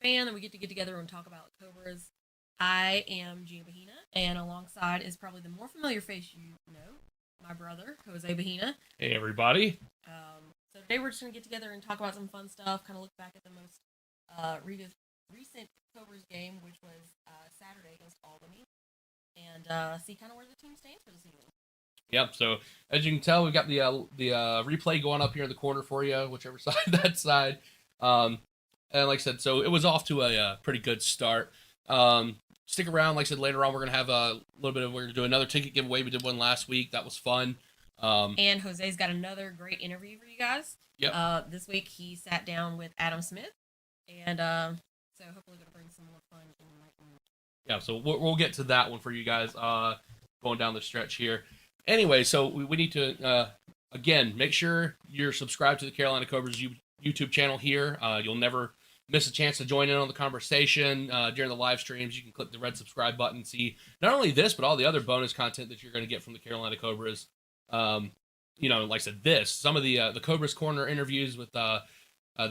fan that we get together and talk about Cobras. I am Gina Bahina, and alongside is probably the more familiar face you know, my brother, Jose Bahina. Hey, everybody. So today we're just going to get together and talk about some fun stuff, kind of look back at the most recent Cobras game, which was Saturday against Albany, and see kind of where the team stands for the season. Yep. So as you can tell, we've got the replay going up here in the corner for you, whichever side that side. And like I said, so it was off to a pretty good start. Stick around. Like I said, later on we're gonna have a little bit of we're gonna do another ticket giveaway. We did one last week. That was fun. And Jose's got another great interview for you guys. Yep. This week he sat down with Adam Smith, and so hopefully gonna bring some more fun and enlightenment. Yeah. So we'll get to that one for you guys. Going down the stretch here. Anyway, so we need to again make sure you're subscribed to the Carolina Cobras YouTube channel here. You'll never miss a chance to join in on the conversation during the live streams. You can click the red subscribe button and see not only this but all the other bonus content that you're going to get from the Carolina Cobras. Like I said, some of the Cobras Corner interviews with the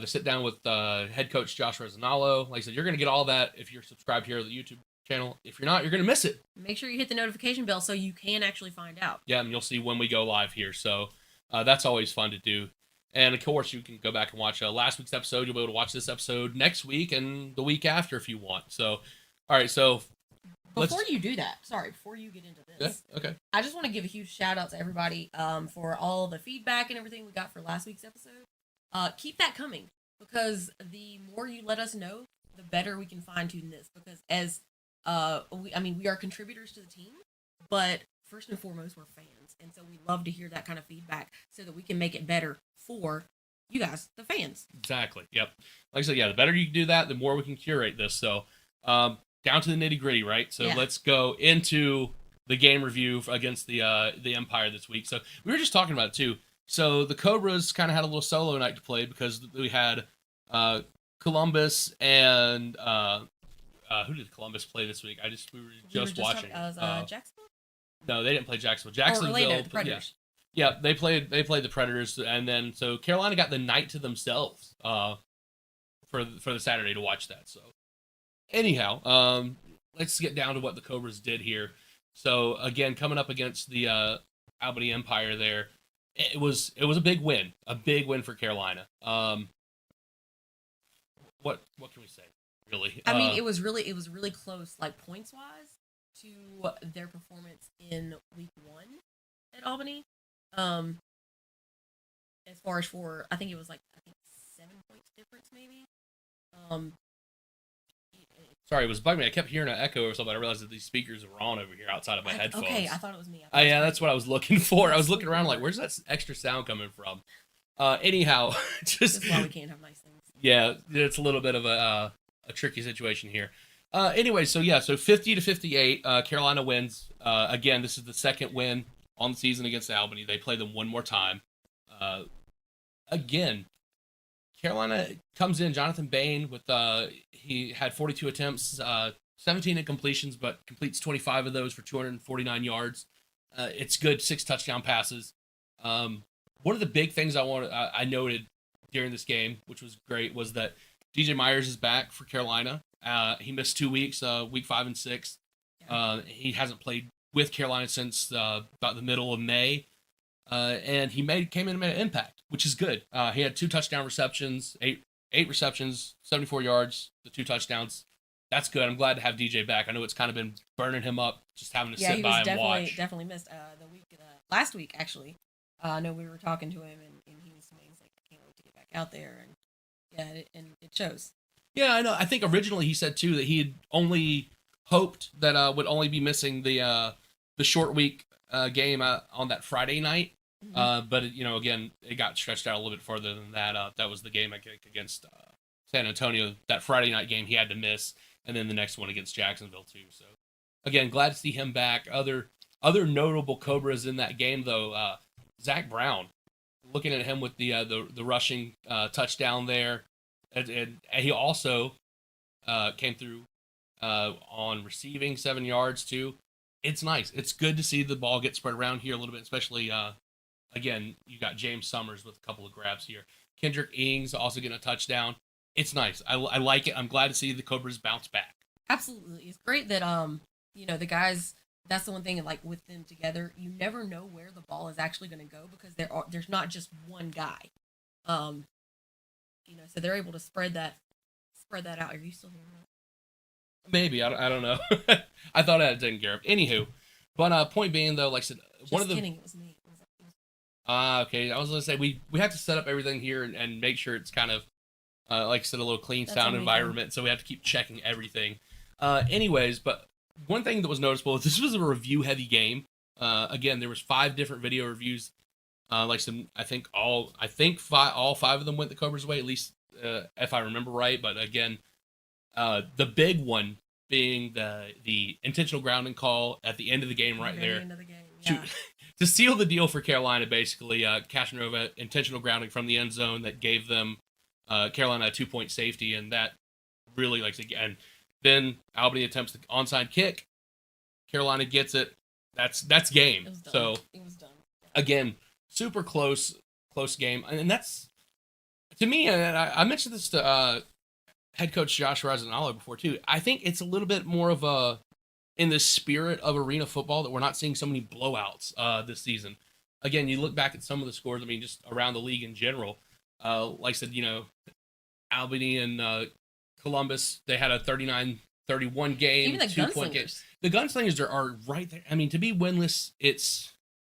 sit down with head coach Josh Rezanalo. Like I said, you're going to get all that if you're subscribed here to the YouTube channel. If you're not, you're going to miss it. Make sure you hit the notification bell so you can actually find out. Yeah, and you'll see when we go live here. So that's always fun to do. And of course, you can go back and watch last week's episode. You'll be able to watch this episode next week and the week after if you want. So, all right. So before you do that, before you get into this, yeah, okay. I just want to give a huge shout out to everybody for all the feedback and everything we got for last week's episode. Keep that coming, because the more you let us know, the better we can fine tune this. Because as we are contributors to the team, but first and foremost, we're fans. And so we love to hear that kind of feedback so that we can make it better for you guys, the fans. Exactly. Yep. Like I said, the better you do that, the more we can curate this. So down to the nitty gritty, right? So let's go into the game review against the Empire this week. So we were just talking about it too. So the Cobras kind of had a little solo night to play because we had Columbus and who did Columbus play this week? We were just watching. Jacksonville? No, they didn't play Jacksonville. Jacksonville, the Predators. Yeah, they played the Predators, and then so Carolina got the night to themselves for the Saturday to watch that. So anyhow, let's get down to what the Cobras did here. So again, coming up against the Albany Empire, there, it was a big win for Carolina. What can we say? Really, I mean, it was really close, like points wise, to their performance in week 1 at Albany. As far as I think it was 7 points difference maybe. Sorry, it was bugging me. I kept hearing an echo or something. I realized that these speakers were on over here outside of my headphones. Okay, I thought it was me. Yeah, that's what I was looking for. I was looking around like, where's that extra sound coming from? Anyhow, this is why we can't have nice things. Yeah, it's a little bit of a tricky situation here. Anyway, so 50-58, Carolina wins. Again, this is the second win on the season against Albany. They play them one more time. Again, Carolina comes in. Jonathan Bain with he had 42 attempts, 17 incompletions, but completes 25 of those for 249 yards. It's good 6 touchdown passes. One of the big things I noted during this game, which was great, was that DJ Myers is back for Carolina. He missed 2 weeks, week 5 and 6. He hasn't played with Carolina since about the middle of May, and he came in and made an impact, which is good. He had 2 touchdown receptions, eight receptions, 74 yards, the 2 touchdowns. That's good. I'm glad to have DJ back. I know it's kind of been burning him up, just having to sit by and watch. Definitely missed the week last week actually. I know we were talking to him, and he was saying he's like, I can't wait to get back out there, and it shows. Yeah, I know. I think originally he said too that he had only hoped that would only be missing the short week game on that Friday night. Mm-hmm. But again, it got stretched out a little bit further than that. That was the game against San Antonio. That Friday night game he had to miss, and then the next one against Jacksonville too. So again, glad to see him back. Other notable Cobras in that game though. Zach Brown, looking at him with the rushing touchdown there, and he also came through on receiving 7 yards too. It's nice. It's good to see the ball get spread around here a little bit, especially again, you got James Summers with a couple of grabs here. Kendrick Ings also getting a touchdown. it's nice. I like it. I'm glad to see the Cobras bounce back. Absolutely, it's great that the guys. That's the one thing, like with them together, you never know where the ball is actually going to go because there's not just one guy. Um, so they're able to spread that out. Are you still hearing that? Maybe I don't know. I thought I had taken care of. Anywho, but point being though, like I said, one of the kidding, it was me. okay. I was gonna say we have to set up everything here and make sure it's kind of like I said, a little clean sound environment. So we have to keep checking everything. Anyways, but one thing that was noticeable is this was a review heavy game. Again, there was 5 different video reviews. I think all five of them went the Cobras' way, at least if I remember right. But again, the big one being the intentional grounding call at the end of the game, right there, end of the game, yeah. to seal the deal for Carolina. Basically, Casanova intentional grounding from the end zone that gave them Carolina a 2-point safety, and that really again. Then Albany attempts the onside kick. Carolina gets it. That's game. So it was done. Again, super close game, and that's to me. And I mentioned this to head coach Josh Razzanalo before too. I think it's a little bit more of a in the spirit of arena football that we're not seeing so many blowouts this season. Again, you look back at some of the scores. I mean, just around the league in general. Like I said, Albany and Columbus, they had a 39-31 game. Even the 2-point game. The Gunslingers are right there. I mean, to be winless,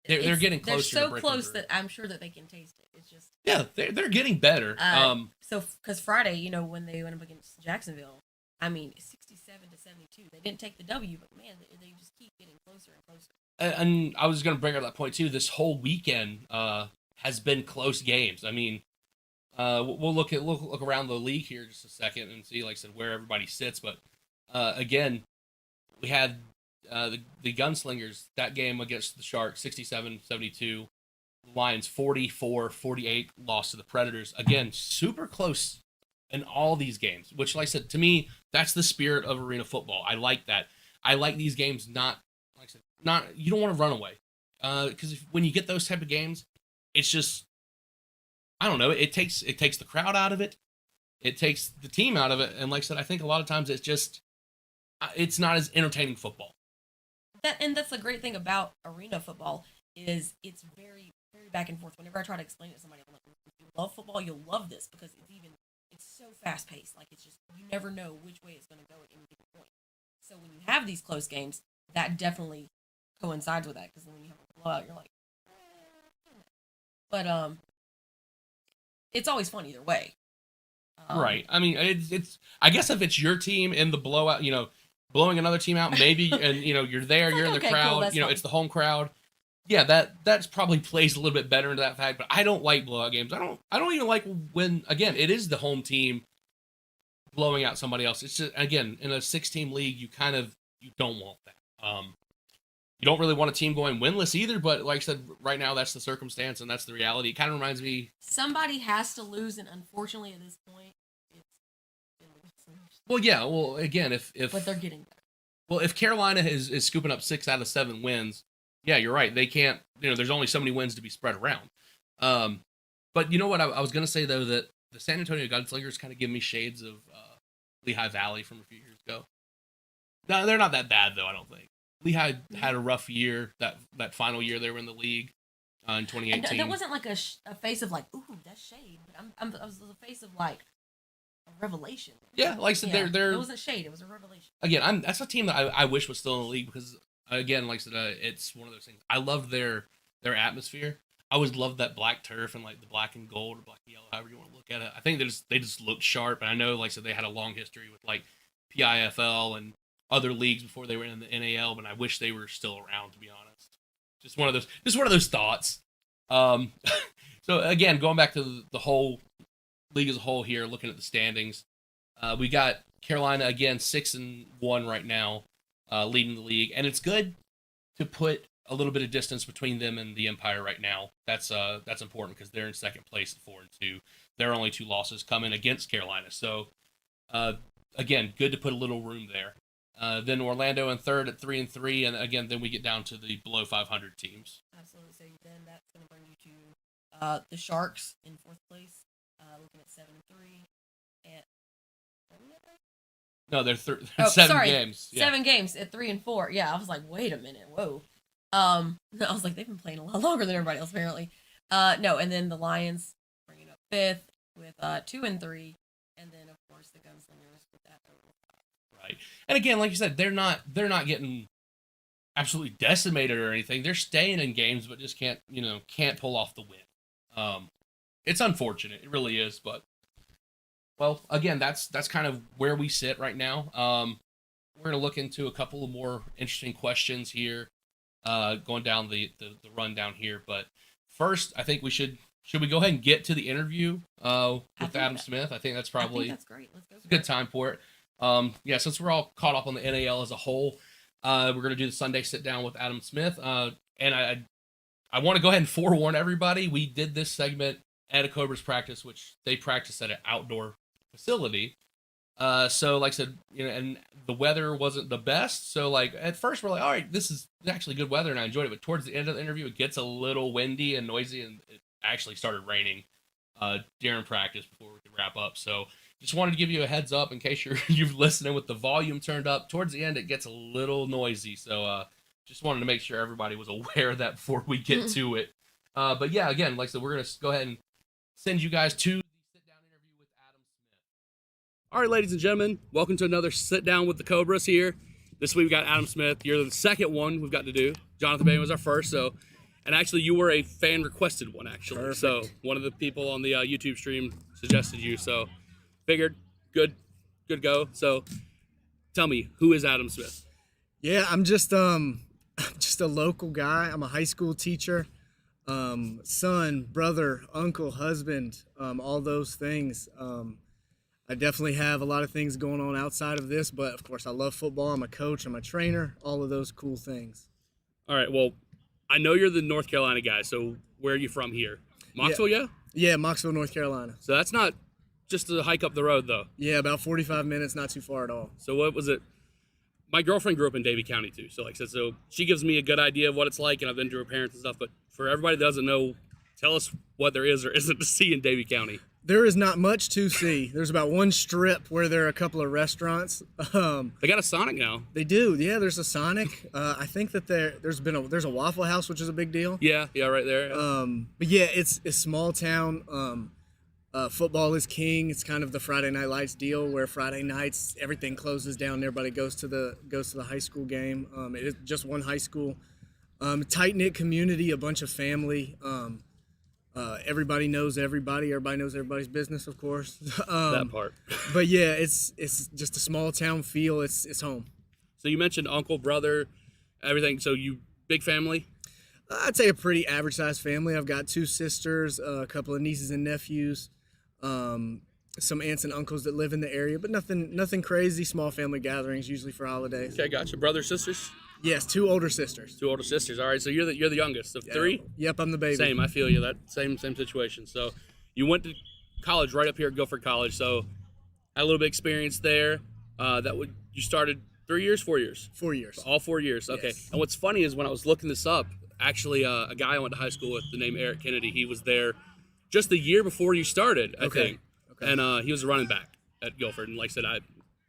they're getting closer. They're so close that I'm sure that they can taste it. It's just they're getting better. So because Friday, when they went up against Jacksonville, I mean 67-72. They didn't take the W, but man, they just keep getting closer and closer. And I was going to bring up that point too. This whole weekend has been close games. I mean, we'll look around the league here just a second and see, like I said, where everybody sits. But again, we had the Gunslingers, that game against the Sharks, 67-72. Lions 44-48 lost to the Predators. Again, super close in all these games, which, like I said, to me, that's the spirit of arena football. I like that. I like these games not, like I said, you don't want to run away. Because when you get those type of games, it's just, I don't know, it takes the crowd out of it. It takes the team out of it. And like I said, I think a lot of times it's not as entertaining football. That's the great thing about arena football is it's very, very back and forth. Whenever I try to explain it to somebody, I'm like, if you love football, you'll love this because it's so fast paced. Like, it's just, you never know which way it's going to go at any given point. So when you have these close games, that definitely coincides with that, because when you have a blowout, you're like, but it's always fun either way. Right. I mean, it's I guess if it's your team in the blowout, blowing another team out, maybe, and you're there, you're in the crowd, cool, it's the home crowd. Yeah, that's probably plays a little bit better into that fact. But I don't like blowout games. I don't even like when, again, it is the home team blowing out somebody else. It's just, again, in a 6-team league, you don't want that. You don't really want a team going winless either, but like I said, right now that's the circumstance and that's the reality. It kind of reminds me, somebody has to lose, and unfortunately at this point, well, yeah. Well, again, if but they're getting better. Well, if Carolina is scooping up 6 out of 7 wins, yeah, you're right. They can't. There's only so many wins to be spread around. But you know what? I was gonna say though that the San Antonio Gunslingers kind of give me shades of Lehigh Valley from a few years ago. No, they're not that bad though. I don't think Lehigh had a rough year that final year they were in the league in 2018. That wasn't like a face of like, ooh, that's shade. But I was a face of like a revelation. Yeah, like I said, they're. It wasn't shade. It was a revelation. Again, that's a team that I wish was still in the league because, again, like I said, it's one of those things. I loved their atmosphere. I always loved that black turf and like the black and gold or black and yellow, however you want to look at it. I think they just looked sharp, and I know, like I said, they had a long history with like PIFL and other leagues before they were in the NAL, but I wish they were still around, to be honest. Just one of those thoughts. So again, going back to the whole league as a whole here, looking at the standings, we got Carolina again 6-1 right now, leading the league, and it's good to put a little bit of distance between them and the Empire right now. That's important because they're in second place at 4-2. Their only 2 losses come in against Carolina, so again, good to put a little room there. Then Orlando in third at 3-3, and again, then we get down to the below 500 teams. Absolutely. So then that's going to bring you to the Sharks in fourth place, looking at 7-3, and No, they're Oh, 7 sorry, games. Yeah. 7 games at 3-4. Yeah, I was like, wait a minute, whoa. I was like, they've been playing a lot longer than everybody else apparently. No, and then the Lions bringing up fifth with 2-3, and then of course the Gunslingers with that total. Right. And again, like you said, they're not getting absolutely decimated or anything. They're staying in games, but just can't pull off the win. It's unfortunate. It really is, but well, again, that's kind of where we sit right now. We're gonna look into a couple of more interesting questions here, going down the rundown here. But first, I think we should we go ahead and get to the interview with Adam Smith? I think that's probably I think that's great. Let's go. a good time for it. Yeah, since we're all caught up on the NAL as a whole, we're gonna do the Sunday sit down with Adam Smith. And I want to go ahead and forewarn everybody. We did this segment at a Cobras practice, which they practice at an outdoor facility. So like I said, and the weather wasn't the best. So like at first we're like, all right, this is actually good weather and I enjoyed it. But towards the end of the interview, it gets a little windy and noisy, and it actually started raining during practice before we could wrap up. So just wanted to give you a heads up in case you're listening with the volume turned up. Towards the end, it gets a little noisy. So just wanted to make sure everybody was aware of that before we get to it. But yeah, again, like I said, we're going to go ahead and send you guys to the sit-down interview with Adam Smith. All right, ladies and gentlemen, welcome to another sit-down with the Cobras here. This week we got Adam Smith. You're the second one we've got to do. Jonathan Bain was our first, and actually you were a fan-requested one, actually. Perfect. So one of the people on the YouTube stream suggested you, so figured good go. So tell me, who is Adam Smith? Yeah, I'm just a local guy. I'm a high school teacher. Son, brother, uncle, husband, all those things. I definitely have a lot of things going on outside of this, but of course I love football. I'm a coach, I'm a trainer, all of those cool things. All right, well, I know you're the North Carolina guy, so where are you from here? Moxville, yeah? Yeah, Moxville, North Carolina. So that's not just a hike up the road, though. Yeah, about 45 minutes, not too far at all. So what was it? My girlfriend grew up in Davie County, too. So like I said, so she gives me a good idea of what it's like, and I've been to her parents and stuff. But for everybody that doesn't know, tell us what there is or isn't to see in Davie County. There is not much to see. There's about one strip where there are a couple of restaurants. They got a Sonic now. They do, yeah. There's a Sonic. I think that there's a Waffle House, which is a big deal. Yeah, right there. But yeah, it's a small town. Football is king. It's kind of the Friday Night Lights deal, where Friday nights everything closes down. Everybody goes to the high school game. It is just one high school. Tight knit community, a bunch of family. Everybody knows everybody. Everybody knows everybody's business, of course. That part. But yeah, it's just a small town feel. It's home. So you mentioned uncle, brother, everything. So you big family? I'd say a pretty average sized family. I've got 2 sisters, a couple of nieces and nephews, some aunts and uncles that live in the area, but nothing crazy. Small family gatherings, usually for holidays. Okay, gotcha. Brothers, sisters? Yes, 2 older sisters. 2 older sisters. All right, so you're the youngest of 3? Yep, I'm the baby. Same, I feel you. That same situation. So you went to college right up here at Guilford College. So had a little bit of experience there. You started 3 years, 4 years? 4 years. All 4 years. Okay. Yes. And what's funny is when I was looking this up, actually, a guy I went to high school with, the name Eric Kennedy, he was there just the year before you started, I think. Okay. And he was a running back at Guilford. And like I said, I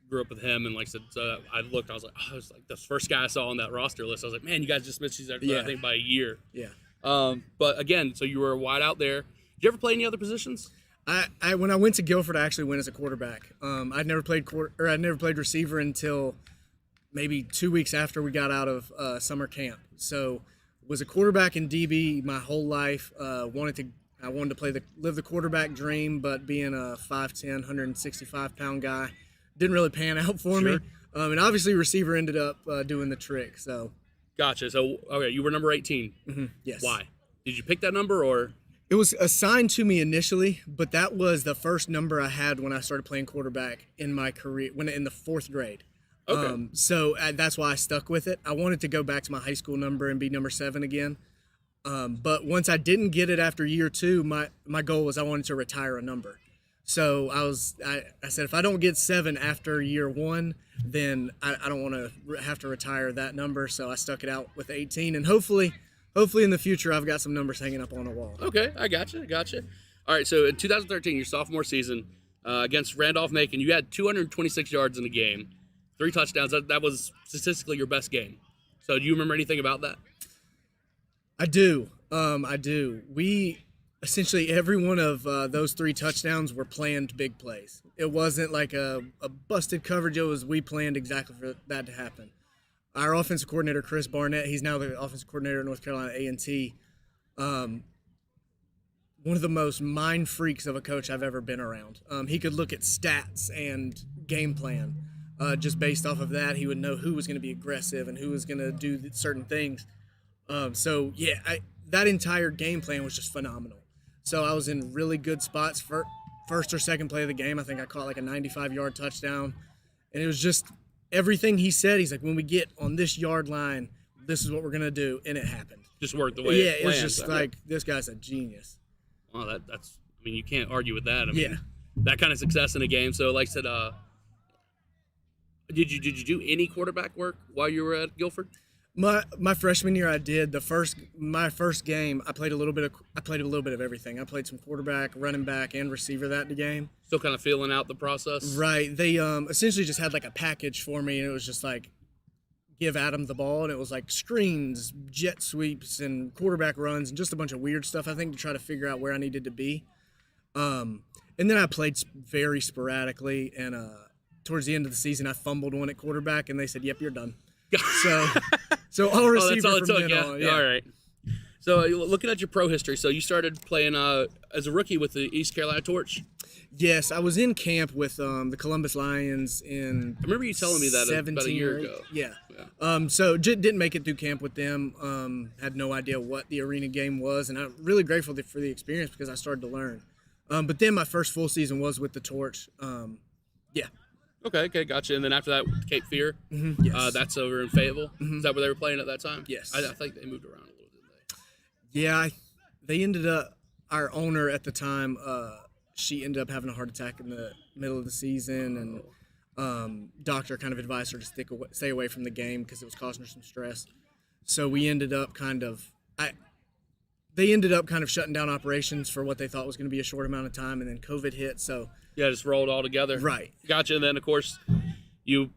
grew up with him. And like I said, so I looked, I was like the first guy I saw on that roster list. I was like, man, you guys just missed each other, I think, by a year. Yeah. But again, so you were wide out there. Did you ever play any other positions? When I went to Guilford, I actually went as a quarterback. I'd never played receiver until maybe 2 weeks after we got out of summer camp. So was a quarterback in DB my whole life. I wanted to live the quarterback dream, but being a 5'10", 165-pound guy didn't really pan out for me. And obviously receiver ended up doing the trick. So gotcha. So okay, you were number 18. Mm-hmm. Yes. Why? Did you pick that number or? It was assigned to me initially, but that was the first number I had when I started playing quarterback in my career, in the 4th grade. Okay. So that's why I stuck with it. I wanted to go back to my high school number and be number 7 again. But once I didn't get it after year 2, my goal was I wanted to retire a number. So I said, if I don't get 7 after year 1, then I don't want to have to retire that number. So I stuck it out with 18, and hopefully in the future I've got some numbers hanging up on the wall. Okay, I gotcha. All right, so in 2013, your sophomore season, against Randolph-Macon. You had 226 yards in the game, 3 touchdowns. That was statistically your best game. So do you remember anything about that? I do. I do. We essentially every one of those 3 touchdowns were planned big plays. It wasn't like a busted coverage. It was we planned exactly for that to happen. Our offensive coordinator, Chris Barnett, he's now the offensive coordinator at North Carolina A&T. One of the most mind freaks of a coach I've ever been around. He could look at stats and game plan. Just based off of that, he would know who was going to be aggressive and who was going to do certain things. That entire game plan was just phenomenal. So I was in really good spots for first or second play of the game. I think I caught like a 95-yard touchdown. And it was just everything he said. He's like, when we get on this yard line, this is what we're going to do. And it happened. Just worked the way it was just like, this guy's a genius. Well, that's I mean, you can't argue with that. I mean, that kind of success in a game. So like I said, did you do any quarterback work while you were at Guilford? My freshman year, I did. My first game, I played a little bit of everything. I played some quarterback, running back, and receiver that game. Still kind of feeling out the process. Right. They essentially just had like a package for me, and it was just like give Adam the ball, and it was like screens, jet sweeps, and quarterback runs, and just a bunch of weird stuff. I think to try to figure out where I needed to be. And then I played very sporadically, and towards the end of the season, I fumbled one at quarterback, and they said, "Yep, you're done." So all receiver that's all it from took, then on. Yeah. All right. So looking at your pro history, so you started playing as a rookie with the East Carolina Torch. Yes, I was in camp with the Columbus Lions in. I remember you telling me that about a year ago. Yeah. So didn't make it through camp with them. Had no idea what the arena game was, and I'm really grateful for the experience because I started to learn. But then my first full season was with the Torch. Okay, gotcha. And then after that, Cape Fear. Mm-hmm, yes. That's over in Fayetteville. Mm-hmm. Is that where they were playing at that time? Yes. I think they moved around a little, didn't they? Yeah, they ended up. Our owner at the time, she ended up having a heart attack in the middle of the season, and doctor kind of advised her to stay away from the game because it was causing her some stress. So we ended up they ended up kind of shutting down operations for what they thought was going to be a short amount of time, and then COVID hit. So yeah, just rolled all together. Right. Gotcha. And then of course you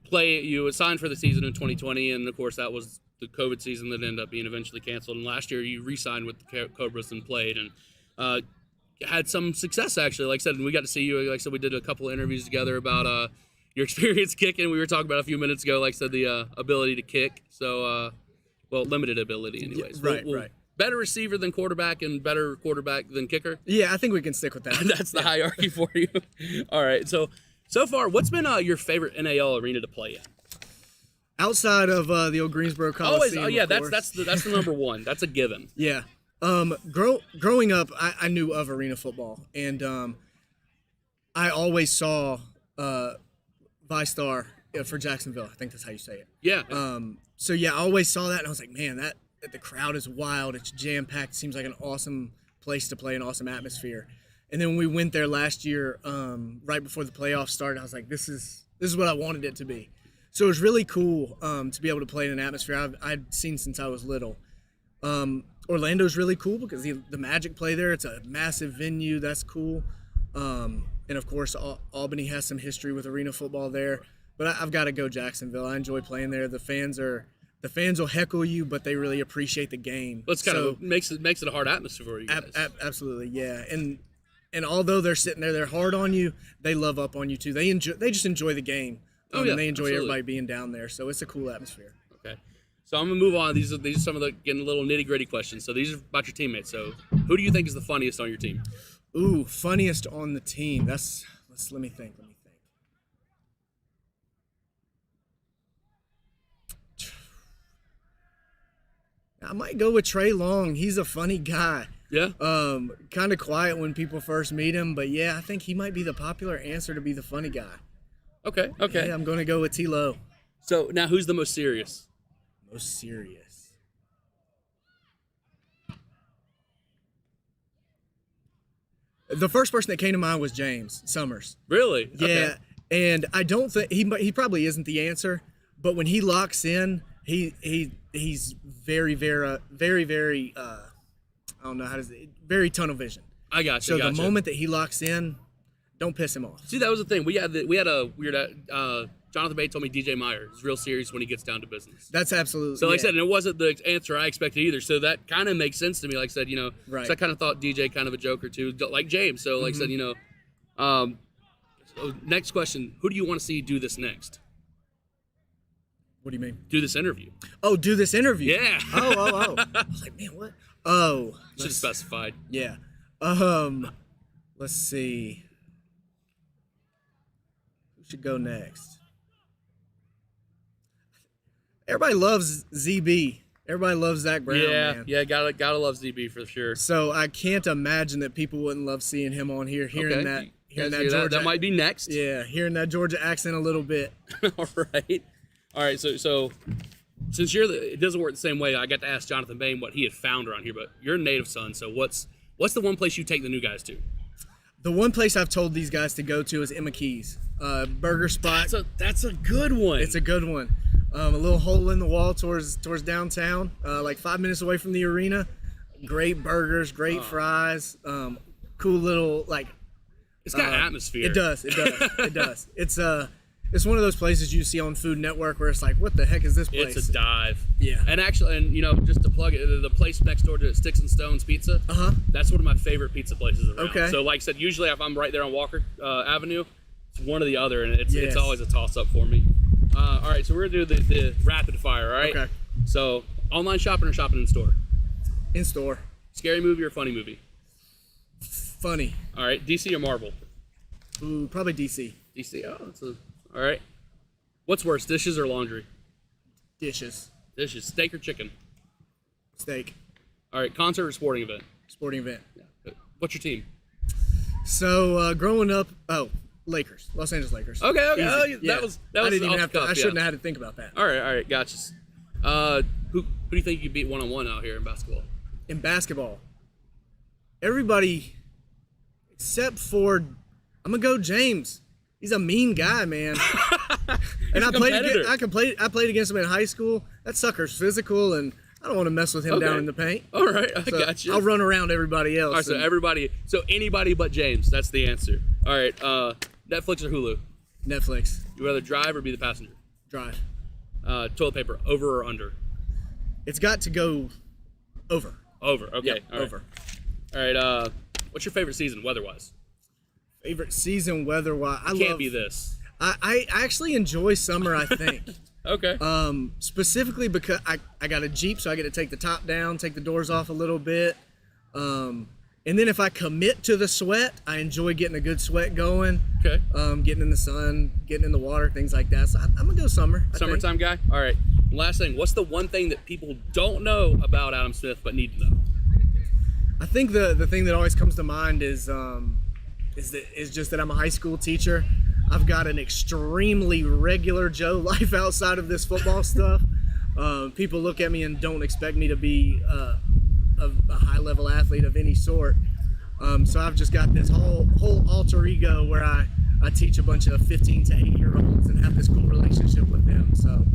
signed for the season in 2020, and of course that was the COVID season that ended up being eventually canceled. And last year you re-signed with the Cobras and played and had some success actually. Like I said, and we got to see you. Like I said, we did a couple of interviews together about your experience kicking. We were talking about a few minutes ago. Like I said, the ability to kick. So limited ability anyways. Yeah, right. Better receiver than quarterback and better quarterback than kicker? Yeah, I think we can stick with that. That's the hierarchy for you. All right. So far, what's been your favorite NAL arena to play in? Outside of the old Greensboro Coliseum. That's the number one. That's a given. Yeah. Growing up, I knew of arena football, and I always saw ViStar for Jacksonville. I think that's how you say it. Yeah. I always saw that, and I was like, man, that the crowd is wild. It's jam-packed. Seems like an awesome place to play, an awesome atmosphere. And then when we went there last year, right before the playoffs started, I was like, this is what I wanted it to be. So it was really cool to be able to play in an atmosphere I'd seen since I was little. Orlando's really cool because the Magic play there. It's a massive venue. That's cool. And, of course, Albany has some history with arena football there. But I've got to go Jacksonville. I enjoy playing there. The fans will heckle you, but they really appreciate the game. Well, it's kind of makes it a hard atmosphere for you guys. Absolutely, yeah. And although they're sitting there, they're hard on you. They love up on you too. They just enjoy the game. And they enjoy everybody being down there. So it's a cool atmosphere. Okay. So I'm gonna move on. These are some of the getting a little nitty gritty questions. So these are about your teammates. So who do you think is the funniest on your team? Ooh, funniest on the team. Let me think. I might go with Trey Long. He's a funny guy. Yeah. Kind of quiet when people first meet him, but yeah, I think he might be the popular answer to be the funny guy. Okay. Yeah, I'm going to go with T-Lo. So now who's the most serious? Most serious. The first person that came to mind was James Summers. Really? Yeah, okay. And I don't think he probably isn't the answer, but when he locks in, he's very, very, very, very, I don't know how to say it, very tunnel vision. I got you. So the moment that he locks in, Don't piss him off. See, that was the thing. We had a weird. Jonathan Bay told me DJ Meyer is real serious when he gets down to business. That's absolutely. So, like I said, and it wasn't the answer I expected either. So that kind of makes sense to me. Like I said, Right. So I kind of thought DJ kind of a joker too, like James. So, like I said, so next question: who do you want to see do this next? What do you mean? Do this interview. Oh, do this interview. Yeah. Oh. I was like, man, what? Oh, Should have specified. Yeah. Let's see. Who should go next? Everybody loves ZB. Everybody loves Zach Brown, man. Yeah, gotta love ZB for sure. So I can't imagine that people wouldn't love seeing him on here, hearing that Georgia. That might be next. Yeah, hearing that Georgia accent a little bit. All right. So since it doesn't work the same way, I got to ask Jonathan Bain what he had found around here. But you're a native son, so what's the one place you take the new guys to? The one place I've told these guys to go to is Emma Keys, burger spot. That's a good one. It's a good one. A little hole in the wall towards downtown, like 5 minutes away from the arena. Great burgers, great fries, cool little like. It's got atmosphere. It does. It does. It's one of those places you see on Food Network where it's like, what the heck is this place? It's a dive. Yeah. And actually, just to plug it, the place next door to Sticks and Stones Pizza. That's one of my favorite pizza places around. Okay. So, like I said, usually if I'm right there on Walker Avenue, it's one or the other, and it's Yes. always a toss up for me. All right, so we're gonna do the rapid fire. All right. Okay. So, online shopping or shopping in store? In store. Scary movie or funny movie? Funny. All right, DC or Marvel? Ooh, probably DC. DC. All right. What's worse, dishes or laundry? Dishes. Dishes. Steak or chicken? Steak. All right, concert or sporting event? Sporting event. What's your team? So growing up, Lakers, Los Angeles Lakers. Okay. Easy. Oh, Yeah. that was I didn't even off have the to. cuff, I shouldn't have had to think about that. All right, gotcha. Who do you think you beat one-on-one out here in basketball? In basketball, everybody except for I'm gonna go James. He's a mean guy, man. And I played against him in high school. That sucker's physical, and I don't want to mess with him down in the paint. All right, I So got you. I'll run around everybody else. All right, so anybody but James. That's the answer. All right, Netflix or Hulu? Netflix. You rather drive or be the passenger? Drive. Toilet paper, over or under? It's got to go over. Over. Okay. Yep, all right. over. All right. What's your favorite season, weather-wise? Favorite season weather-wise? Can't be this. I actually enjoy summer, I think. Okay. Specifically because I got a Jeep, so I get to take the top down, take the doors off a little bit. And then if I commit to the sweat, I enjoy getting a good sweat going. Okay. Getting in the sun, getting in the water, things like that. So I'm going to go summer. I think. Summertime guy? All right. Last thing, what's the one thing that people don't know about Adam Smith but need to know? I think the thing that always comes to mind is just that I'm a high school teacher. I've got an extremely regular Joe life outside of this football stuff. People look at me and don't expect me to be a high-level athlete of any sort. So I've just got this whole alter ego where I teach a bunch of 15 to 8-year-olds and have this cool relationship with them. So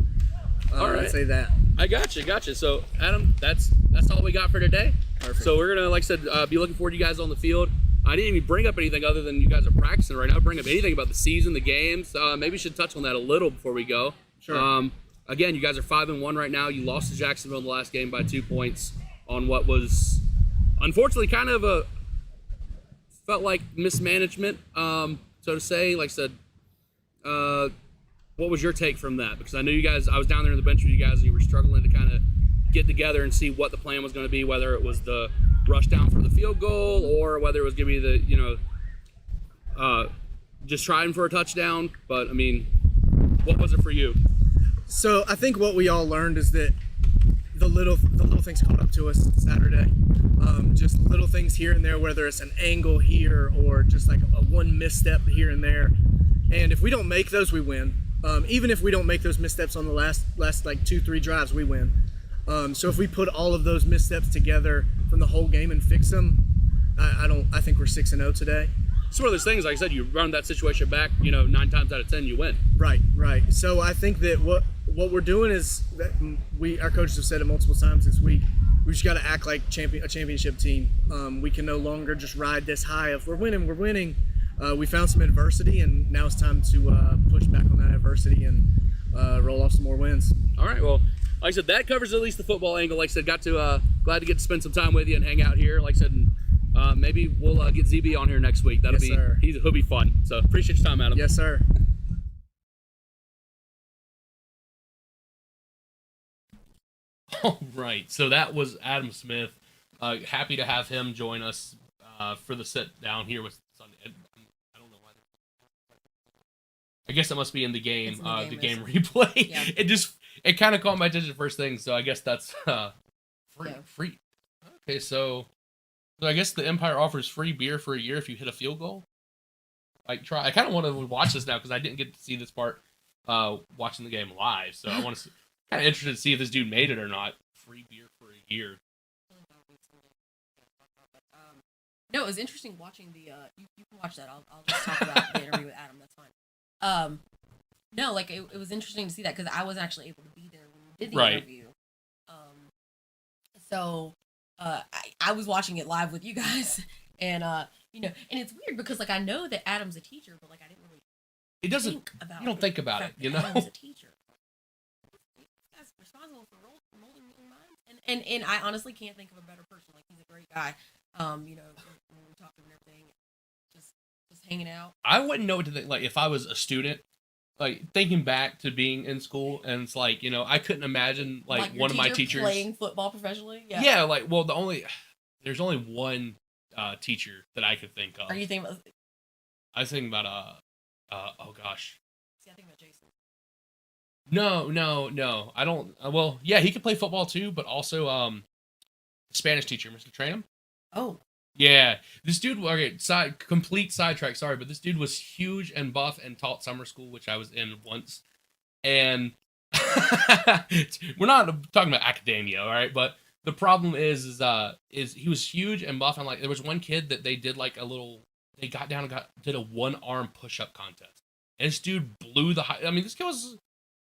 All right. I'd say that. I gotcha. So, Adam, that's all we got for today. Perfect. So we're gonna, like I said, be looking forward to you guys on the field. I didn't even bring up anything other than you guys are practicing right now. Bring up anything about the season, the games. Maybe we should touch on that a little before we go. Sure. Again, you guys are 5-1 right now. You lost to Jacksonville in the last game by 2 points on what was, unfortunately, kind of felt like mismanagement, so to say. Like I said, what was your take from that? Because I know you guys, I was down there in the bench with you guys, and you were struggling to kind of get together and see what the plan was going to be, whether it was the rush down for the field goal or whether it was going to be the, just trying for a touchdown. But, I mean, what was it for you? So I think what we all learned is that the little things caught up to us Saturday. Just little things here and there, whether it's an angle here or just like a one misstep here and there. And if we don't make those, we win. Even if we don't make those missteps on the last like 2-3 drives, we win. So if we put all of those missteps together from the whole game and fix them, I think we're 6-0 today. It's one of those things, like I said, you run that situation back, 9 times out of 10, you win. Right. So I think that what we're doing is that our coaches have said it multiple times this week. We just got to act like a championship team. We can no longer just ride this high of we're winning. we found some adversity, and now it's time to push back on that adversity and roll off some more wins. All right, well, like I said, that covers at least the football angle. Like I said, glad to get to spend some time with you and hang out here. Like I said, maybe we'll get ZB on here next week. He'll be fun. So appreciate your time, Adam. Yes, sir. All right, so that was Adam Smith. Happy to have him join us for the sit down here with Sunday. I don't know why. I guess it must be in the game, the game replay. Yeah. It kind of caught my attention first thing, so I guess that's free. Okay, so I guess the Empire offers free beer for a year if you hit a field goal. I kind of want to watch this now because I didn't get to see this part watching the game live, so I want to. Kind of interested to see if this dude made it or not. Free beer for a year. No, it was interesting watching the. You can watch that. I'll just talk about the interview with Adam. That's fine. No, like it was interesting to see that because I wasn't actually able to be there when we did the interview. So I was watching it live with you guys, and and it's weird because like I know that Adam's a teacher, but like I didn't really. It doesn't. Think about you don't think about it, you know. Adam's a teacher. Responsible for molding young minds, and I honestly can't think of a better person. Like he's a great guy. When we talked to him and everything, just hanging out. I wouldn't know what to think. Like if I was a student, like thinking back to being in school, and it's like I couldn't imagine like one of my teachers playing football professionally. Yeah. Yeah. Like there's only one teacher that I could think of. Are you thinking about? I was thinking about oh gosh. See, I think about Jason. No. I don't. Well, yeah, he could play football too, but also Spanish teacher, Mr. Tram. Oh. Yeah, this dude. Okay, complete sidetrack. Sorry, but this dude was huge and buff and taught summer school, which I was in once. And we're not talking about academia, all right? But the problem is he was huge and buff, and like there was one kid that they did like a little. They got down and did a 1-arm push-up contest, and this dude blew the high. I mean, this kid was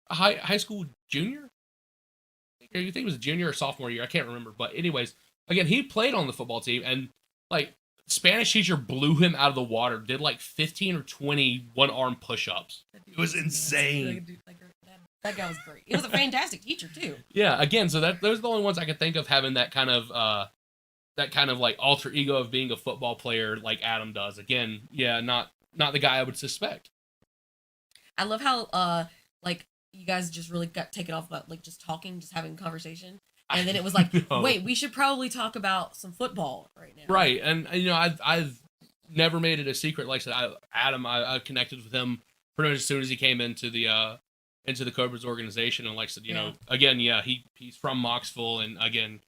a high school junior? Or you think it was a junior or sophomore year? I can't remember. But anyways, again, he played on the football team, and like Spanish teacher blew him out of the water. Did like 15 or 20 1-arm push-ups. It was insane. That guy was great. He was a fantastic teacher too. Yeah. Again, so those are the only ones I could think of having that kind of like alter ego of being a football player like Adam does. Again, yeah, not the guy I would suspect. I love how like. You guys just really got taken off about like just talking, just having a conversation, and then it was like, wait, we should probably talk about some football right now. Right, and I've never made it a secret. Like I said, Adam, I connected with him pretty much as soon as he came into the Cobras organization, and like I said, again, yeah, he's from Moxville, and again,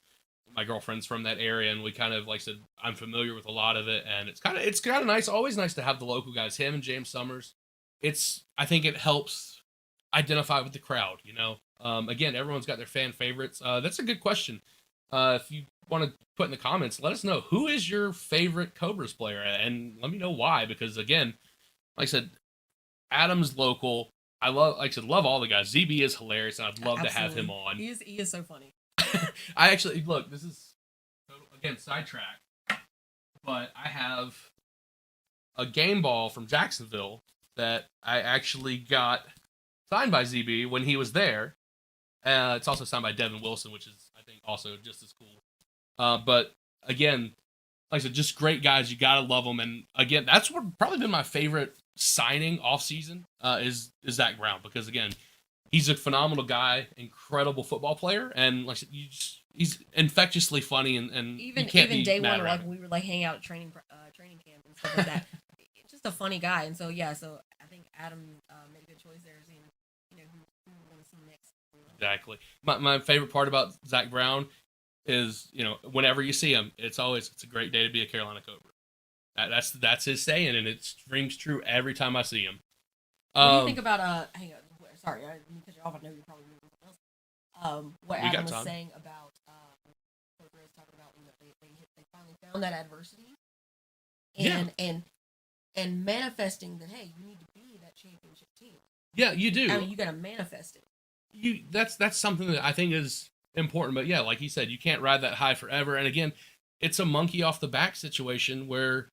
my girlfriend's from that area, and we kind of like I said, I'm familiar with a lot of it, and it's kind of nice, always nice to have the local guys, him and James Summers. I think it helps identify with the crowd, again, everyone's got their fan favorites. That's a good question. If you want to put in the comments, let us know who is your favorite Cobras player, and let me know why, because again, like I said, Adam's local. I love all the guys. ZB is hilarious, and I'd love to have him on. He is so funny. I actually look, this is again sidetrack, but I have a game ball from Jacksonville that I actually got signed by ZB when he was there. It's also signed by Devin Wilson, which is, I think, also just as cool. But again, like I said, just great guys. You gotta love them. And again, that's what probably been my favorite signing off season is Zach Brown, because again, he's a phenomenal guy, incredible football player, and like I said, he's infectiously funny, and even you can't be day mad one, around like we were like hanging out at training camp and stuff like that. Just a funny guy, and so I think Adam made a good choice there, seeing who we're going to see next. Exactly. My favorite part about Zach Brown is whenever you see him, it's a great day to be a Carolina Cobra. That's his saying, and it rings true every time I see him. What do you think about hang on, sorry, I didn't cut you off. I know you're probably moving something else. What Adam was saying about Cobra is talking about they finally found that adversity, and manifesting that, hey, you need to be that championship team. Yeah, you do. I mean, you got to manifest it. That's something that I think is important. But yeah, like he said, you can't ride that high forever. And again, it's a monkey off the back situation where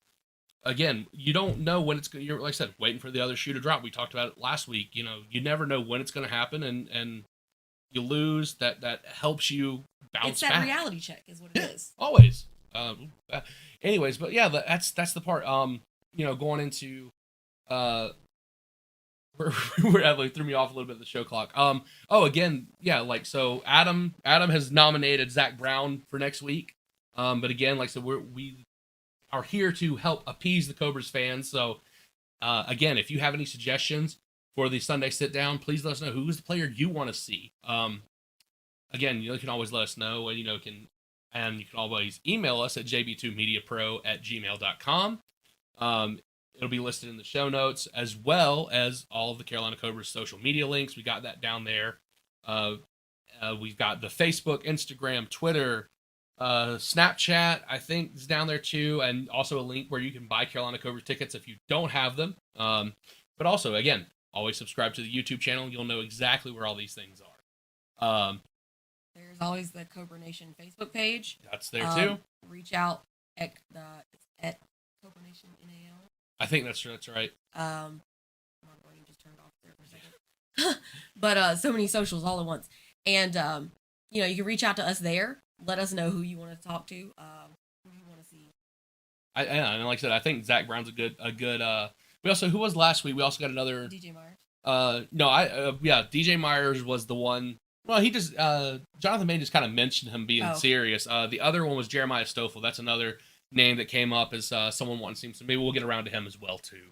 again, you don't know when it's. You're like I said, waiting for the other shoe to drop. We talked about it last week. You know, you never know when it's going to happen, and you lose. That helps you bounce It's that back. reality check, is what it is. Always. Anyways, but yeah, that's the part. You know, going into we're Emily threw me off a little bit of the show clock. Again, yeah, like so Adam has nominated Zach Brown for next week. But again, like so we are here to help appease the Cobras fans. So again, if you have any suggestions for the Sunday sit down, please let us know who's the player you want to see. Again, you can always let us know, and you can always email us at jb2mediapro@gmail.com. It'll be listed in the show notes, as well as all of the Carolina Cobras social media links. We got that down there. We've got the Facebook, Instagram, Twitter, Snapchat, I think is down there too, and also a link where you can buy Carolina Cobras tickets if you don't have them. But also, again, always subscribe to the YouTube channel. You'll know exactly where all these things are. There's always the Cobra Nation Facebook page. That's there too. Reach out at Cobra Nation NAL. I think that's right. My brain just turned off there for a second. But so many socials all at once, and you can reach out to us there. Let us know who you want to talk to, who you want to see. And like I said, I think Zach Brown's a good. We also, who was last week? We also got another DJ Myers. DJ Myers was the one. Well, he just Jonathan Bain just kind of mentioned him being serious. The other one was Jeremiah Stoffel. That's another name that came up as someone wanting to see him. So maybe we'll get around to him as well too.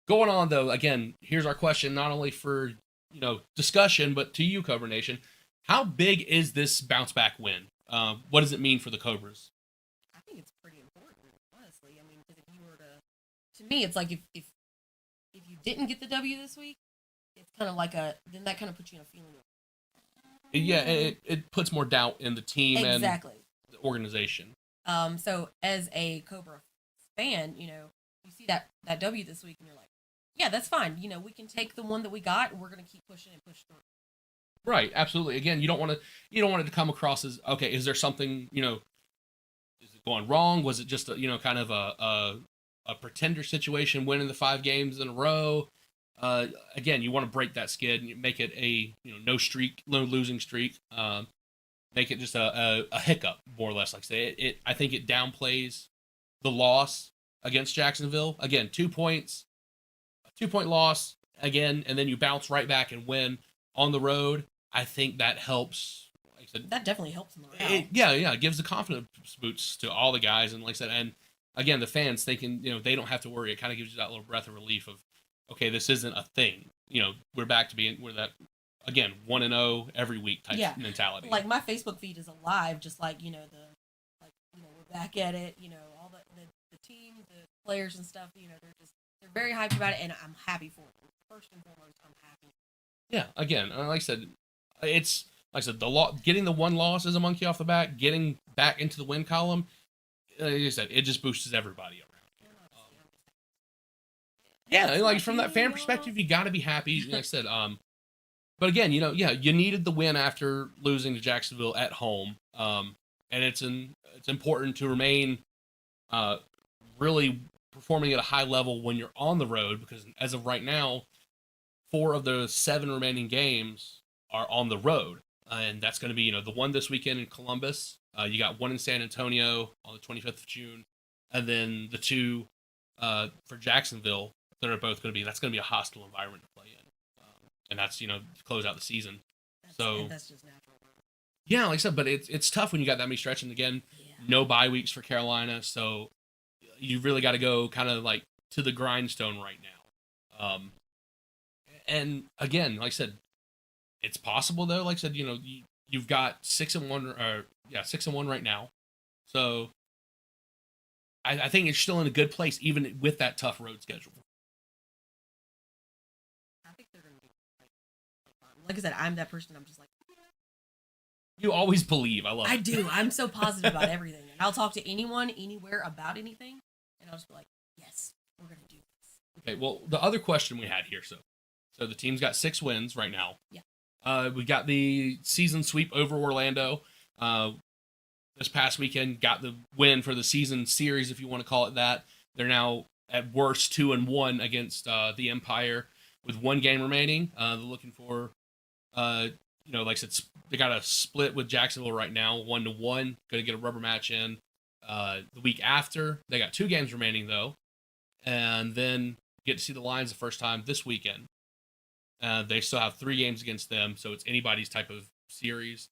Going on though, again, here's our question, not only for discussion, but to you, Cobra Nation. How big is this bounce back win? What does it mean for the Cobras? I think it's pretty important, honestly. I mean, because if you were to me, it's like if you didn't get the W this week, it's kind of like then that kind of puts you in a feeling of. Yeah, it puts more doubt in the team and the organization. So as a Cobra fan, you see that W this week and you're like, yeah, that's fine. We can take the one that we got and we're going to keep pushing and push through. Right, absolutely. Again, you don't want it to come across as, okay, is there something, is it going wrong? Was it just kind of a pretender situation, winning the 5 games in a row? Again, you want to break that skid and make it a no losing streak. Make it just a hiccup, more or less. Like I say, I think it downplays the loss against Jacksonville. Again, 2 points, a 2-point loss again, and then you bounce right back and win on the road. I think that helps. Like I said, that definitely helps morale. It gives the confidence boost to all the guys, and like I said, and again, the fans thinking they don't have to worry. It kind of gives you that little breath of relief of, okay, this isn't a thing. We're back to we're that, again, 1-0 every week type mentality. Like my Facebook feed is alive, just like we're back at it. All the team, the players and stuff. They're very hyped about it, and I'm happy for them. First and foremost, I'm happy. Yeah, again, like I said, it's like I said, getting the one loss is a monkey off the back. Getting back into the win column, like I said, it just boosts everybody around. Like from that fan perspective, you got to be happy. Like I said, but again, you needed the win after losing to Jacksonville at home, and it's important to remain really performing at a high level when you're on the road, because as of right now, 4 of the 7 remaining games are on the road, and that's going to be the one this weekend in Columbus. You got one in San Antonio on the 25th of June, and then the 2 for Jacksonville. That's going to be a hostile environment to play in, and that's to close out the season. That's just natural. Yeah, like I said, but it's tough when you got that many stretches. And again, no bye weeks for Carolina, so you really got to go kind of like to the grindstone right now. And again, like I said, it's possible though. Like I said, you've got 6-1 6-1 right now, so I think it's still in a good place even with that tough road schedule. I think they're going to be like I said, I'm that person. I'm just like, you always believe. I love it. I do. I'm so positive about everything, and I'll talk to anyone, anywhere about anything, and I'll just be like, yes, we're going to do this. Okay. Well, the other question we had here, so the team's got 6 wins right now. Yeah. We got the season sweep over Orlando. This past weekend, got the win for the season series, if you want to call it that. They're now at worst 2-1 against the Empire with 1 game remaining. They're looking for, like I said, they got a split with Jacksonville right now, 1-1. Going to get a rubber match in the week after. They got 2 games remaining though, and then get to see the Lions the first time this weekend. They still have 3 games against them, so it's anybody's type of series.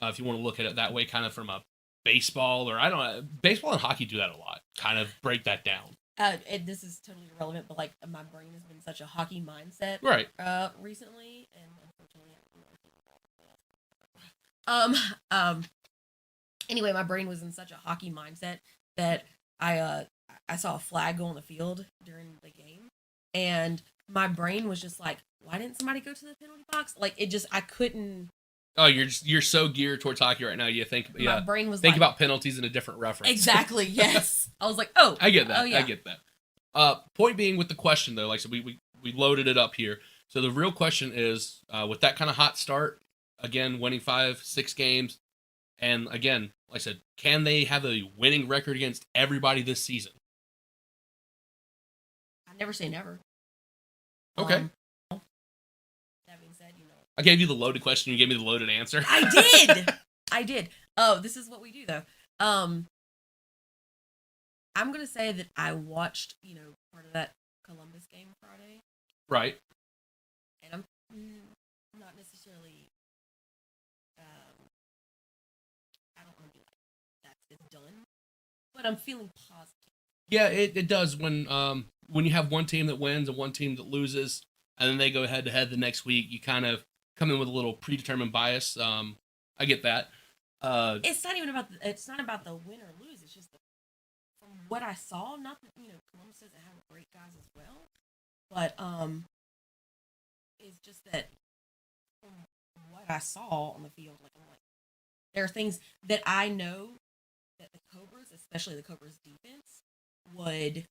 If you want to look at it that way, kind of from a baseball, or I don't know, baseball and hockey do that a lot. Kind of break that down. This is totally irrelevant, but like my brain has been such a hockey mindset Right. Recently, and unfortunately, anyway, my brain was in such a hockey mindset that I saw a flag go on the field during the game, and my brain was just like, why didn't somebody go to the penalty box? Like I couldn't. Oh, you're so geared towards hockey right now. You think, My brain was think like, about penalties in a different reference. Exactly. Yes. I was like, oh, I get that. Oh, yeah. I get that. Point being with the question though, like I said, we loaded it up here. So the real question is, with that kind of hot start, again, winning 5-6 games, and again, like I said, can they have a winning record against everybody this season? I never say never. Okay. That being said, I gave you the loaded question. You gave me the loaded answer. I did. Oh, this is what we do though. I'm gonna say that I watched, part of that Columbus game Friday, Right. and I'm not necessarily. I don't want to be like that's done, but I'm feeling positive. Yeah, it does when you have one team that wins and one team that loses, and then they go head to head the next week. You kind of come in with a little predetermined bias. I get that. It's not even about it's not about the win or lose. It's just from what I saw. Not that Columbus doesn't have great guys as well, but it's just that from what I saw on the field, like I'm like, there are things that I know that the Cobras, especially the Cobras defense, would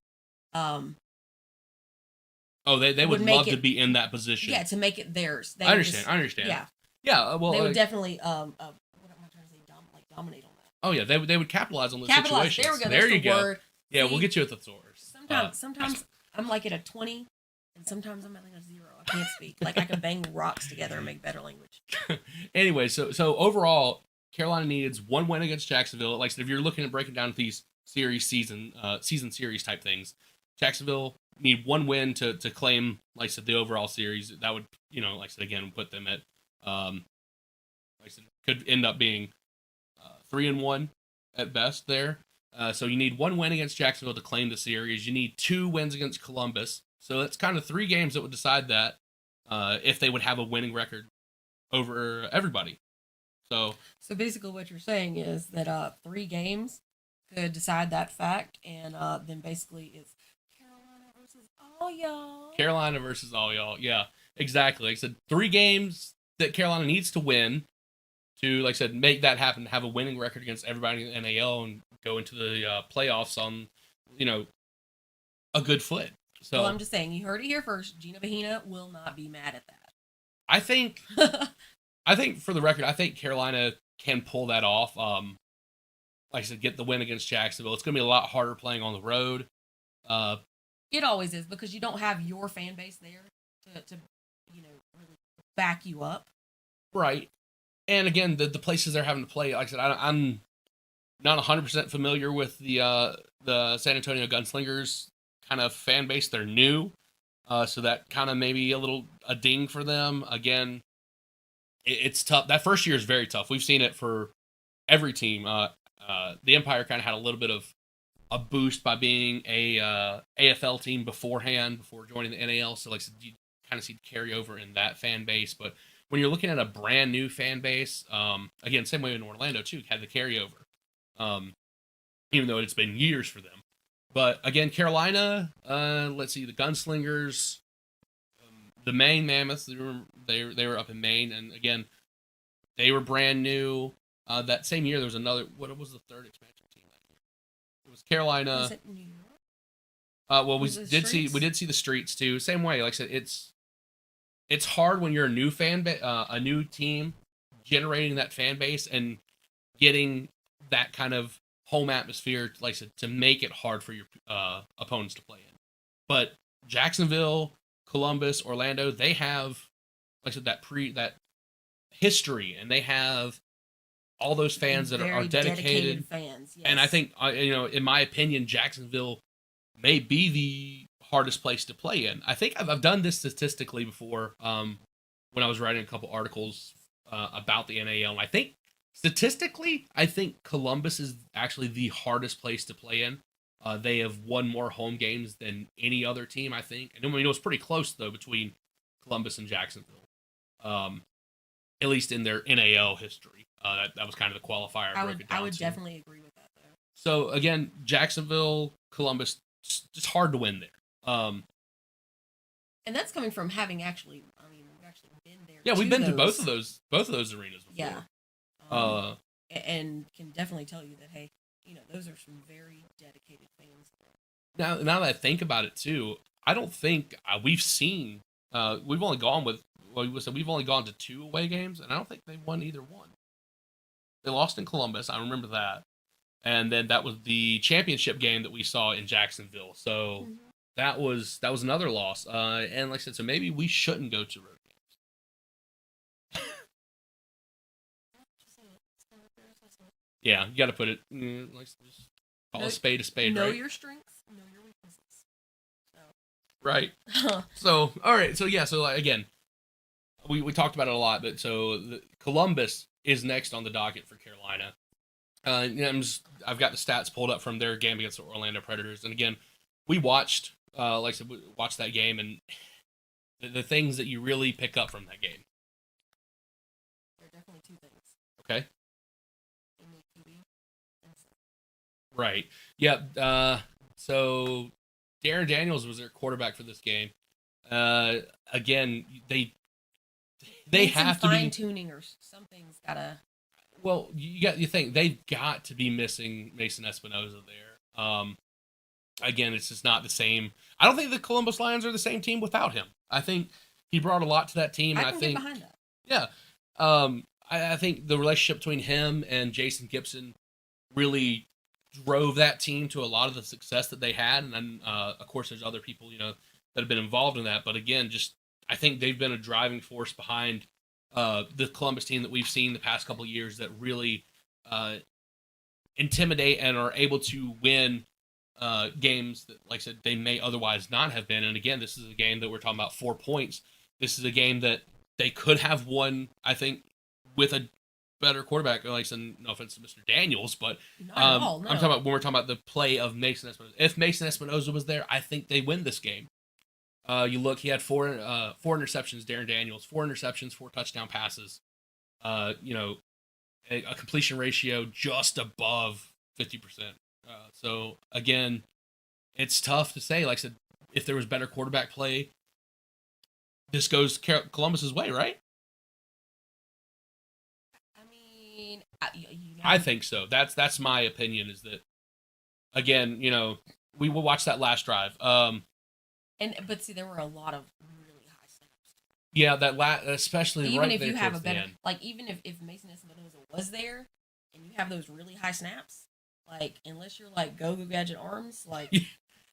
they would love to be in that position. Yeah, to make it theirs. I understand. Yeah. Yeah. Well, they would definitely what am I trying to say? Dominate on that. Oh yeah, they would capitalize on the situation. There we go. There you go. Word. Yeah, See, we'll get you at the source. Sometimes I'm like at a 20, and sometimes I'm at like a 0. I can't speak. Like I can bang rocks together and make better language. Anyway, so overall, Carolina needs 1 win against Jacksonville. Like I said, if you're looking at breaking down these season series type things, Jacksonville need 1 win to claim, like I said, the overall series. That would, like I said again, put them at, like I said, could end up being 3-1 at best there. So you need 1 win against Jacksonville to claim the series. You need 2 wins against Columbus. So that's kind of 3 games that would decide that if they would have a winning record over everybody. So basically what you're saying is that 3 games could decide that fact, and then basically it's Carolina versus all y'all. Carolina versus all y'all. Yeah, exactly. Like I said, 3 games that Carolina needs to win to, like I said, make that happen, have a winning record against everybody in the NAL and go into the playoffs on, a good foot. So well, I'm just saying, you heard it here first. Gina Bahina will not be mad at that. I think for the record, I think Carolina can pull that off. Like I said, get the win against Jacksonville. It's going to be a lot harder playing on the road. It always is, because you don't have your fan base there to really back you up. Right. And again, the places they're having to play, like I said, I'm not 100% familiar with the San Antonio Gunslingers kind of fan base. They're new, so that kind of maybe a ding for them. Again, it's tough. That first year is very tough. We've seen it for every team. The Empire kind of had a little bit of a boost by being a AFL team before joining the NAL. So like you kind of see carryover in that fan base. But when you're looking at a brand new fan base, again, same way in Orlando too, had the carryover. Even though it's been years for them. But again, Carolina, let's see, the Gunslingers, the Maine Mammoths, they were up in Maine, and again, they were brand new. That same year, there was another. What was the third expansion team that year? It was Carolina. Was it New York? Well, we did see the Streets too. Same way, like I said, it's hard when you're a new a new team, generating that fan base and getting that kind of home atmosphere, like I said, to make it hard for your opponents to play in. But Jacksonville, Columbus, Orlando, they have, like I said, that history, and they have all those fans that are dedicated fans. Yes. And I think, in my opinion, Jacksonville may be the hardest place to play in. I think I've done this statistically before when I was writing a couple articles about the NAL. And I think statistically, Columbus is actually the hardest place to play in. They have won more home games than any other team, I think. And it was pretty close, though, between Columbus and Jacksonville, at least in their NAL history. That was kind of the qualifier. I would definitely agree with that, though. So, again, Jacksonville, Columbus, just hard to win there. And that's coming from having we've actually been there. Yeah, we've been to both of those arenas before. Yeah. And can definitely tell you that, hey, those are some very dedicated fans. Now that I think about it too, I don't think we've seen. We've only gone to 2 away games, and I don't think they've won either one. They lost in Columbus. I remember that, and then that was the championship game that we saw in Jacksonville. So that was another loss. And like I said, so maybe we shouldn't go to road games. Yeah, you got to put it just call a spade, know right? your strengths, know your weaknesses. So. Right. So all right. So yeah. So again, we talked about it a lot, but so Columbus is next on the docket for Carolina. I've got the stats pulled up from their game against the Orlando Predators, and again, we watched, like I said, we watched that game, and the things that you really pick up from that game. There are definitely 2 things. Okay. Right. Yeah. So Darren Daniels was their quarterback for this game. Again, they have to be fine tuning or something's gotta. Well, you think they've got to be missing Mason Espinoza there. Again, it's just not the same. I don't think the Columbus Lions are the same team without him. I think he brought a lot to that team. I can get behind that. Yeah. I think the relationship between him and Jason Gibson really drove that team to a lot of the success that they had. And then, of course, there's other people, that have been involved in that. But again, I think they've been a driving force behind the Columbus team that we've seen the past couple of years that really intimidate and are able to win games that, like I said, they may otherwise not have been. And again, this is a game that we're talking about 4 points. This is a game that they could have won, I think, with a better quarterback. Like I said, no offense to Mr. Daniels, but not at all, no. I'm talking about when we're talking about the play of Mason Espinoza. If Mason Espinoza was there, I think they win this game. You look, he had four interceptions, Darren Daniels, 4 interceptions, 4 touchdown passes. A completion ratio just above 50%. So again, it's tough to say. Like I said, if there was better quarterback play, this goes Columbus's way, right? I think so. That's my opinion. Is that again? We will watch that last drive. But see, there were a lot of really high snaps. Yeah, especially even right if there you have a towards better, the end. like even if Mason Espinoza was there, and you have those really high snaps, like unless you're like go gadget arms, like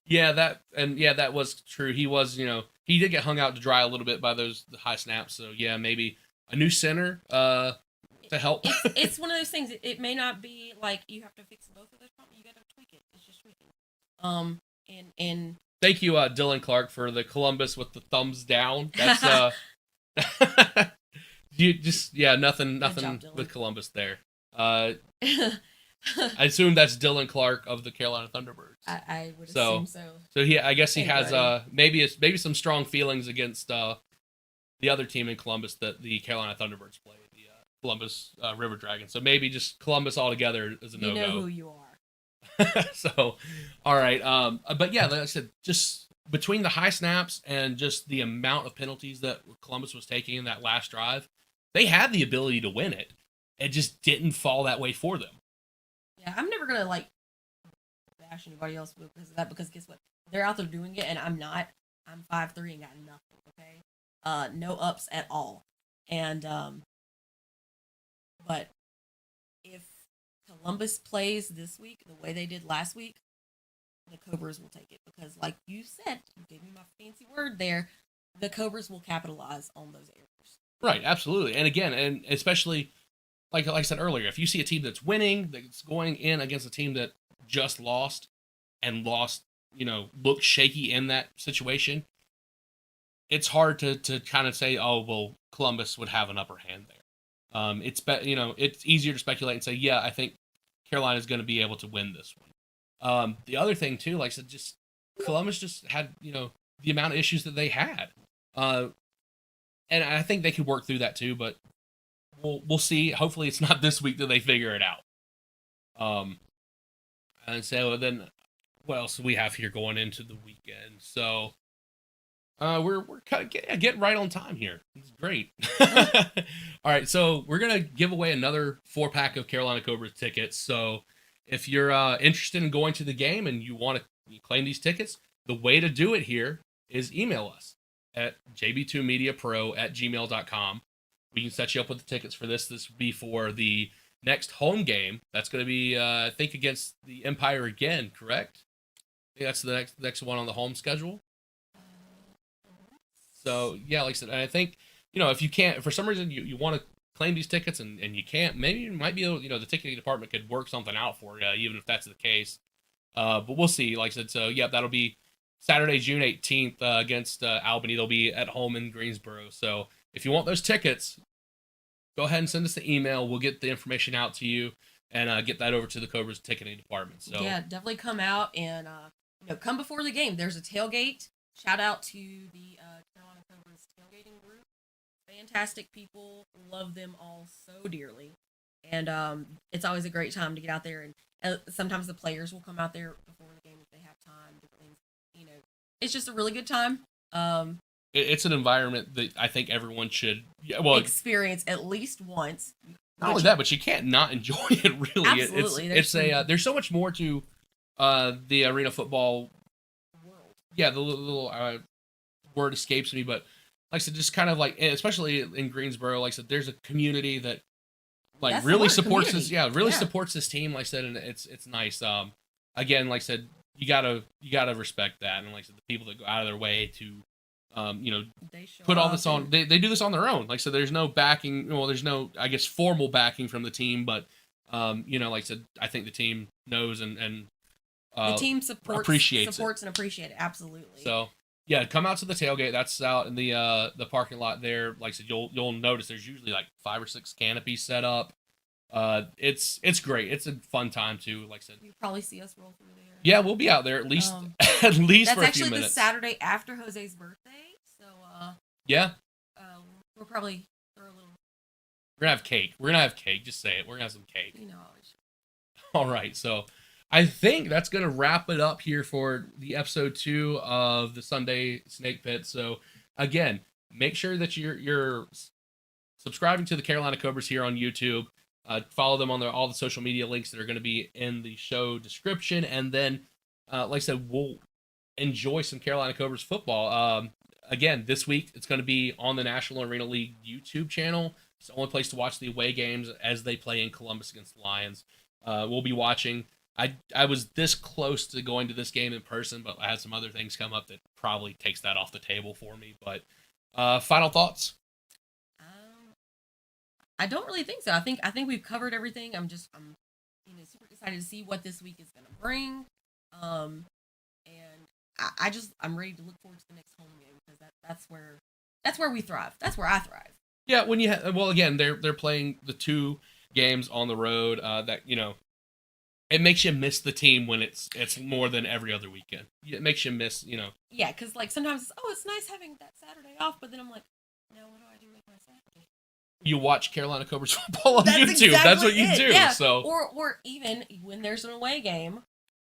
that was true. He was, he did get hung out to dry a little bit by the high snaps. So yeah, maybe a new center to help. It's one of those things. It may not be like you have to fix both of those problems. You got to tweak it. It's just tweaking. And thank you, Dylan Clark, for the Columbus with the thumbs down. That's you just nothing job, with Columbus there. I assume that's Dylan Clark of the Carolina Thunderbirds. I would assume so. So I guess he has maybe some strong feelings against the other team in Columbus that the Carolina Thunderbirds play, the Columbus River Dragons. So maybe just Columbus altogether is a no-go. You know who you are. So, all right. But yeah, like I said, just between the high snaps and just the amount of penalties that Columbus was taking in that last drive, they had the ability to win it. It just didn't fall that way for them. Yeah, I'm never gonna bash anybody else because of that. Because guess what? They're out there doing it, and I'm not. I'm 5'3" and got nothing. Okay, no ups at all. And but if Columbus plays this week the way they did last week, the Cobras will take it because, like you said, you gave me my fancy word there. The Cobras will capitalize on those errors. Right, absolutely. And again, and especially like I said earlier, if you see a team that's winning, that's going in against a team that just lost and lost, look shaky in that situation, it's hard to kind of say, oh, well, Columbus would have an upper hand there. It's easier to speculate and say, yeah, I think Carolina's going to be able to win this one. The other thing too, like I said, just Columbus just had, the amount of issues that they had. And I think they could work through that too, but we'll see. Hopefully it's not this week that they figure it out. And so then what else do we have here going into the weekend? So we're kind of getting right on time here. It's great. All right, so we're gonna give away another 4-pack of Carolina Cobras tickets. So if you're interested in going to the game and you want to claim these tickets, the way to do it here is email us at jb2mediapro@gmail.com. We can set you up with the tickets for this. This will be for the next home game. That's going to be, I think, against the Empire again, correct? I think that's the next one on the home schedule. So, yeah, like I said, I think, if you can't, for some reason, you want to claim these tickets and you can't, maybe you might be able, the ticketing department could work something out for you, even if that's the case. But we'll see, like I said. So, yeah, that'll be Saturday, June 18th against Albany. They'll be at home in Greensboro. So if you want those tickets, go ahead and send us the email. We'll get the information out to you and get that over to the Cobras ticketing department. So yeah, definitely come out and come before the game. There's a tailgate. Shout out to the Carolina Cobras tailgating group. Fantastic people. Love them all so dearly. And it's always a great time to get out there. And sometimes the players will come out there before the game if they have time. Different things. It's just a really good time. It's an environment that I think everyone should experience at least once. Not only that, but you can't not enjoy it. Really, Absolutely. There's so much more to the arena football world. Yeah, the little word escapes me, but like I said, just kind of like, especially in Greensboro, like I said, there's a community that really supports this. Yeah, really supports this team. Like I said, and it's nice. Again, like I said, you gotta respect that, and like I said, the people that go out of their way to, put all this on. They do this on their own. Like I said, there's no backing. Well, there's no, I guess, formal backing from the team, but like I said, I think the team knows and the team supports and appreciates it. Absolutely. So yeah, come out to the tailgate. That's out in the parking lot there. Like I said, you'll notice there's usually like 5 or 6 canopies set up. It's great. It's a fun time too. Like I said, you probably see us roll through there. Yeah, we'll be out there at least for a few minutes. That's actually the Saturday after Jose's birthday. So yeah, we'll probably throw a little. We're gonna have cake. We're gonna have cake. Just say it. We're gonna have some cake. Always. All right, so I think that's gonna wrap it up here for the episode 2 of the Sunday Snake Pit. So again, make sure that you're subscribing to the Carolina Cobras here on YouTube. Follow them on all the social media links that are going to be in the show description. And then, like I said, we'll enjoy some Carolina Cobras football. Again, this week, it's going to be on the National Arena League YouTube channel. It's the only place to watch the away games as they play in Columbus against the Lions. We'll be watching. I was this close to going to this game in person, but I had some other things come up that probably takes that off the table for me. But final thoughts? I don't really think so. I think we've covered everything. I'm super excited to see what this week is going to bring. And I'm ready to look forward to the next home game because that's where we thrive. That's where I thrive. Yeah, when you again, they're playing the 2 games on the road. That it makes you miss the team when it's more than every other weekend. It makes you miss, Yeah, because like sometimes it's nice having that Saturday off, but then I'm like, now what do I do with my Saturday? You watch Carolina Cobras football on YouTube. That's what you do. Yeah. So or even when there's an away game,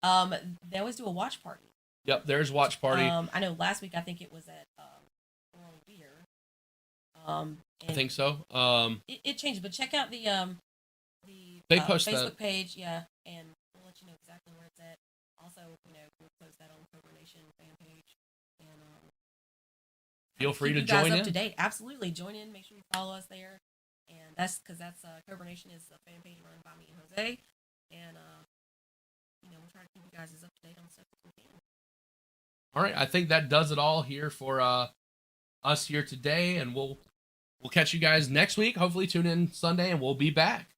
they always do a watch party. Yep, there's watch party. I know last week I think it was at Oral Beer. I think so. It changed, but check out the they post Facebook that page, yeah, and we'll let you know exactly where it's at. Also, we'll post that on the Cobra Nation fan page, and feel free to keep you guys join up in. to date. Absolutely, join in. Make sure you follow us there, and that's Cobra Nation is a fan page run by me and Jose, and we'll try to keep you guys as up to date on stuff as we can. All right, I think that does it all here for us here today, and we'll catch you guys next week. Hopefully, tune in Sunday, and we'll be back.